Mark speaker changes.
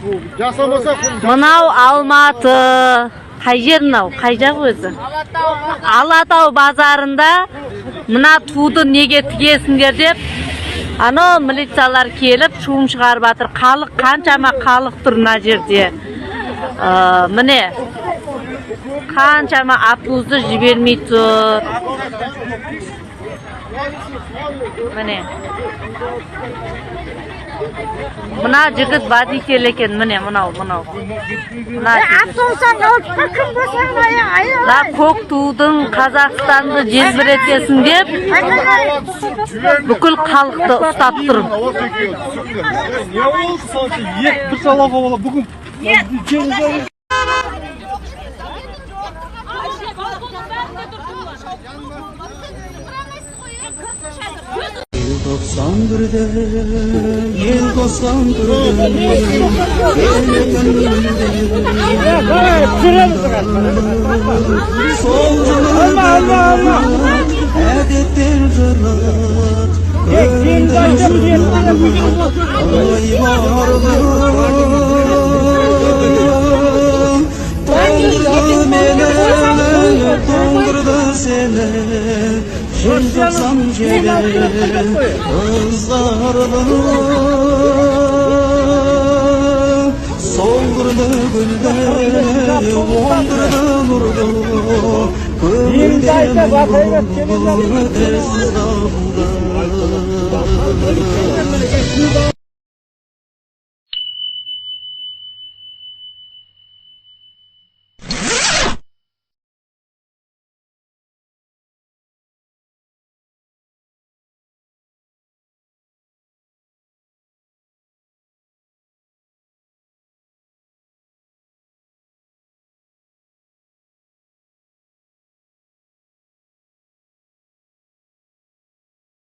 Speaker 1: Мынау Алматы. Қай жер мынау? Қай жақ өзі? Алатау базарында мына туды неге тігесіңдер деп ано милициялар келіп шуым шығарып жатыр. Халық қаншама халық тұр мына жерде. Міне қаншама автобусты жібермей тұр. Міне мына жігіт водитель екен, міне мынау. Көк тудың Қазақстанды желбіретесің деп бүкіл халықты ұстап тұр.
Speaker 2: Ел dostan Желтоқсан жері ызғарлы солғырды гүлдер оңдырды нұрды көңілде мұңды із қалды